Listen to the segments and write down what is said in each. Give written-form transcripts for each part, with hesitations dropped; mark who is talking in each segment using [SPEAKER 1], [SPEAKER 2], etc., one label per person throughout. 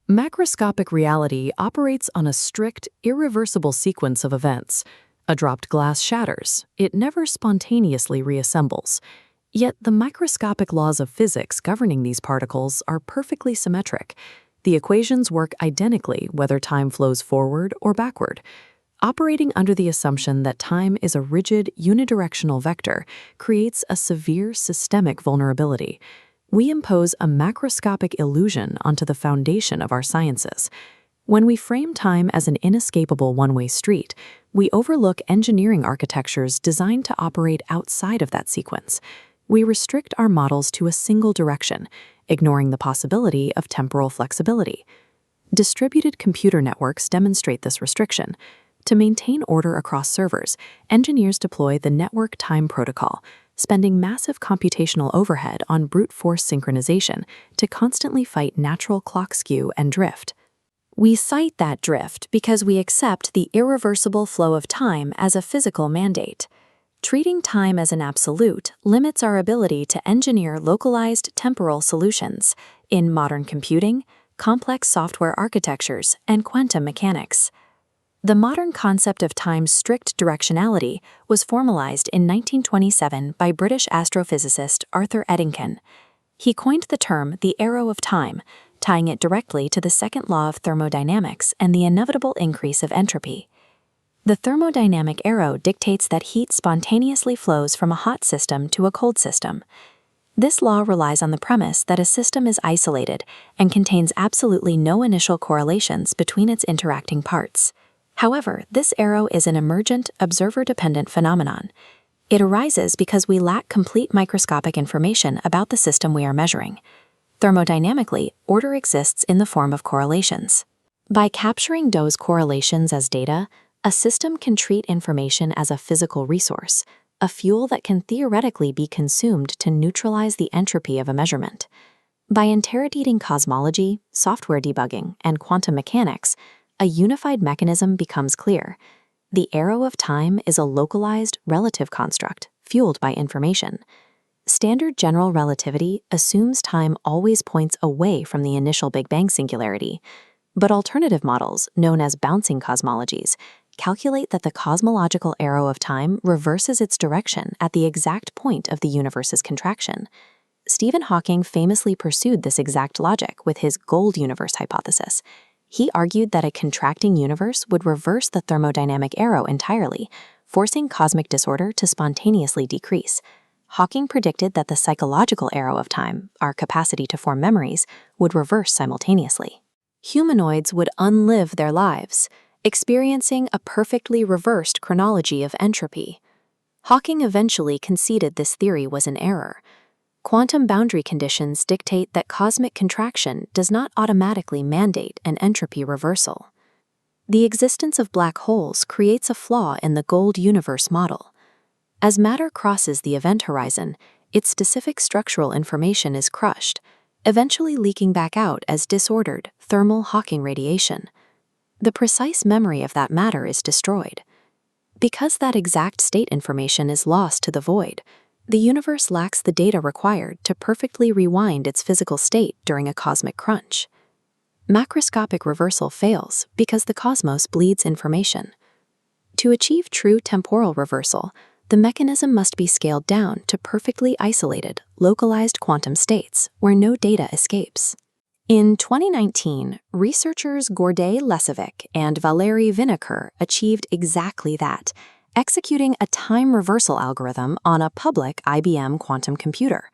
[SPEAKER 1] Macroscopic reality operates on a strict, irreversible sequence of events. A dropped glass shatters. It never spontaneously reassembles. Yet the microscopic laws of physics governing these particles are perfectly symmetric. The equations work identically whether time flows forward or backward. Operating under the assumption that time is a rigid, unidirectional vector creates a severe systemic vulnerability. We impose a macroscopic illusion onto the foundation of our sciences. When we frame time as an inescapable one-way street, we overlook engineering architectures designed to operate outside of that sequence. We restrict our models to a single direction, ignoring the possibility of temporal flexibility. Distributed computer networks demonstrate this restriction. To maintain order across servers, engineers deploy the network time protocol, spending massive computational overhead on brute force synchronization to constantly fight natural clock skew and drift. We cite that drift because we accept the irreversible flow of time as a physical mandate. Treating time as an absolute limits our ability to engineer localized temporal solutions in modern computing, complex software architectures, and quantum mechanics. The modern concept of time's strict directionality was formalized in 1927 by British astrophysicist Arthur Eddington. He coined the term the arrow of time, tying it directly to the second law of thermodynamics and the inevitable increase of entropy. The thermodynamic arrow dictates that heat spontaneously flows from a hot system to a cold system. This law relies on the premise that a system is isolated and contains absolutely no initial correlations between its interacting parts. However, this arrow is an emergent, observer-dependent phenomenon. It arises because we lack complete microscopic information about the system we are measuring. Thermodynamically, order exists in the form of correlations. By capturing those correlations as data, a system can treat information as a physical resource, a fuel that can theoretically be consumed to neutralize the entropy of a measurement. By interrogating cosmology, software debugging, and quantum mechanics, a unified mechanism becomes clear. The arrow of time is a localized, relative construct, fueled by information. Standard general relativity assumes time always points away from the initial Big Bang singularity, but alternative models, known as bouncing cosmologies, calculate that the cosmological arrow of time reverses its direction at the exact point of the universe's contraction. Stephen Hawking famously pursued this exact logic with his gold universe hypothesis. He argued that a contracting universe would reverse the thermodynamic arrow entirely, forcing cosmic disorder to spontaneously decrease. Hawking predicted that the psychological arrow of time, our capacity to form memories, would reverse simultaneously. Humanoids would unlive their lives, experiencing a perfectly reversed chronology of entropy. Hawking eventually conceded this theory was an error. Quantum boundary conditions dictate that cosmic contraction does not automatically mandate an entropy reversal. The existence of black holes creates a flaw in the gold universe model. As matter crosses the event horizon, its specific structural information is crushed, eventually leaking back out as disordered thermal Hawking radiation. The precise memory of that matter is destroyed. Because that exact state information is lost to the void, the universe lacks the data required to perfectly rewind its physical state during a cosmic crunch. Macroscopic reversal fails because the cosmos bleeds information. To achieve true temporal reversal, the mechanism must be scaled down to perfectly isolated, localized quantum states where no data escapes. In 2019, researchers Gordey, Lesovik, and Valerii Vinokur achieved exactly that, executing a time reversal algorithm on a public IBM quantum computer.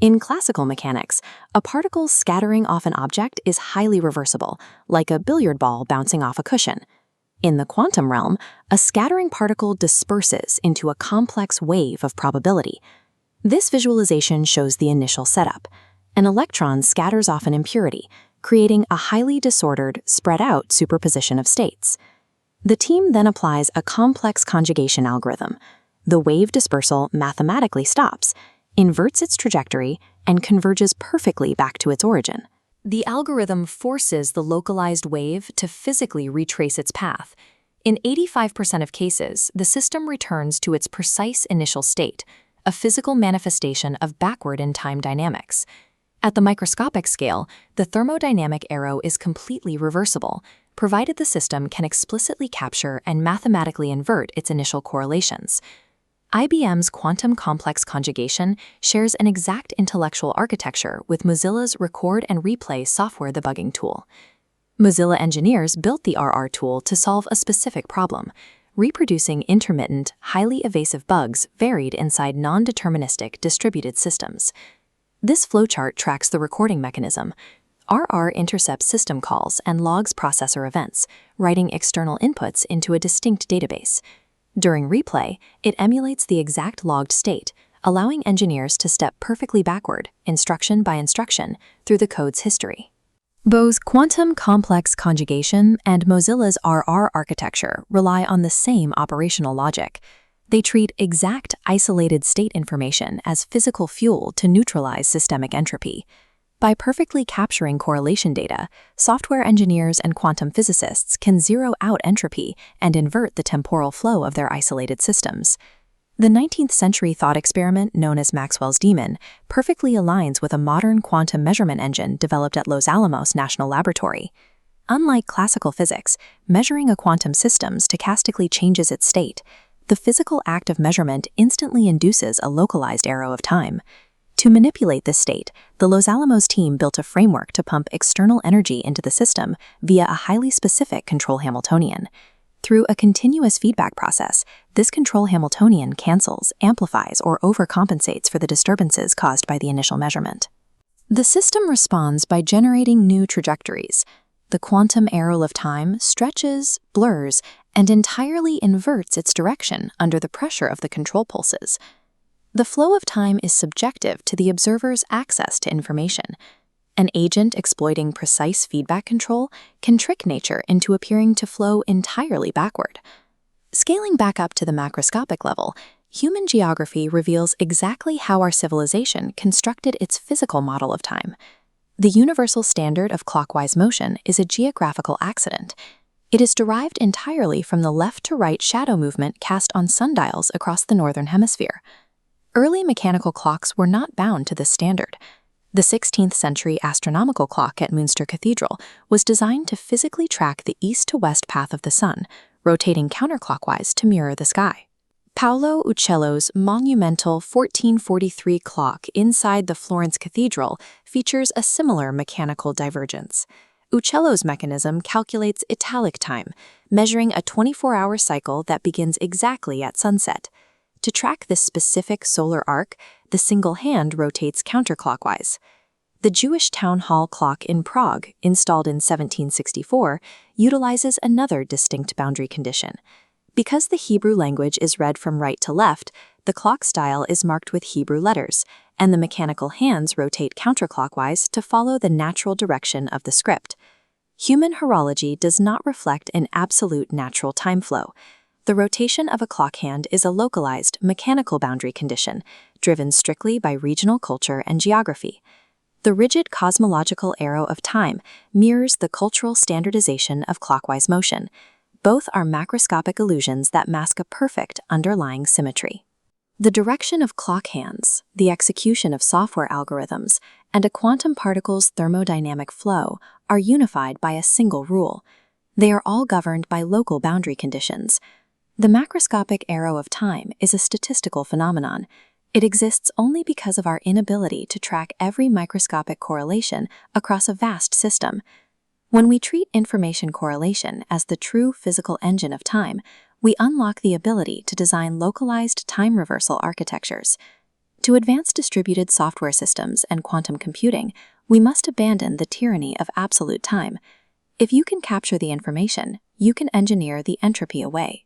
[SPEAKER 1] In classical mechanics, a particle's scattering off an object is highly reversible, like a billiard ball bouncing off a cushion. In the quantum realm, a scattering particle disperses into a complex wave of probability. This visualization shows the initial setup. An electron scatters off an impurity, creating a highly disordered, spread-out superposition of states. The team then applies a complex conjugation algorithm. The wave dispersal mathematically stops, inverts its trajectory, and converges perfectly back to its origin. The algorithm forces the localized wave to physically retrace its path. In 85% of cases, the system returns to its precise initial state, a physical manifestation of backward-in-time dynamics. At the microscopic scale, the thermodynamic arrow is completely reversible, provided the system can explicitly capture and mathematically invert its initial correlations. IBM's quantum complex conjugation shares an exact intellectual architecture with Mozilla's record and replay software debugging tool. Mozilla engineers built the RR tool to solve a specific problem, reproducing intermittent, highly evasive bugs varied inside non-deterministic distributed systems. This flowchart tracks the recording mechanism. RR intercepts system calls and logs processor events, writing external inputs into a distinct database. During replay, it emulates the exact logged state, allowing engineers to step perfectly backward, instruction by instruction, through the code's history. Bo's quantum complex conjugation and Mozilla's RR architecture rely on the same operational logic. They treat exact isolated state information as physical fuel to neutralize systemic entropy. By perfectly capturing correlation data, software engineers and quantum physicists can zero out entropy and invert the temporal flow of their isolated systems. The 19th century thought experiment known as Maxwell's Demon perfectly aligns with a modern quantum measurement engine developed at Los Alamos National Laboratory. Unlike classical physics, measuring a quantum system stochastically changes its state. The physical act of measurement instantly induces a localized arrow of time. To manipulate this state, the Los Alamos team built a framework to pump external energy into the system via a highly specific control Hamiltonian. Through a continuous feedback process, this control Hamiltonian cancels, amplifies, or overcompensates for the disturbances caused by the initial measurement. The system responds by generating new trajectories. The quantum arrow of time stretches, blurs, and entirely inverts its direction under the pressure of the control pulses. The flow of time is subjective to the observer's access to information. An agent exploiting precise feedback control can trick nature into appearing to flow entirely backward. Scaling back up to the macroscopic level, human geography reveals exactly how our civilization constructed its physical model of time. The universal standard of clockwise motion is a geographical accident. It is derived entirely from the left-to-right shadow movement cast on sundials across the northern hemisphere. Early mechanical clocks were not bound to this standard. The 16th century astronomical clock at Münster Cathedral was designed to physically track the east-to-west path of the sun, rotating counterclockwise to mirror the sky. Paolo Uccello's monumental 1443 clock inside the Florence Cathedral features a similar mechanical divergence. Uccello's mechanism calculates italic time, measuring a 24-hour cycle that begins exactly at sunset. To track this specific solar arc, the single hand rotates counterclockwise. The Jewish town hall clock in Prague, installed in 1764, utilizes another distinct boundary condition. Because the Hebrew language is read from right to left, the clock style is marked with Hebrew letters, and the mechanical hands rotate counterclockwise to follow the natural direction of the script. Human horology does not reflect an absolute natural time flow. The rotation of a clock hand is a localized, mechanical boundary condition, driven strictly by regional culture and geography. The rigid cosmological arrow of time mirrors the cultural standardization of clockwise motion. Both are macroscopic illusions that mask a perfect underlying symmetry. The direction of clock hands, the execution of software algorithms, and a quantum particle's thermodynamic flow are unified by a single rule. They are all governed by local boundary conditions. The macroscopic arrow of time is a statistical phenomenon. It exists only because of our inability to track every microscopic correlation across a vast system. When we treat information correlation as the true physical engine of time, we unlock the ability to design localized time reversal architectures. To advance distributed software systems and quantum computing, we must abandon the tyranny of absolute time. If you can capture the information, you can engineer the entropy away.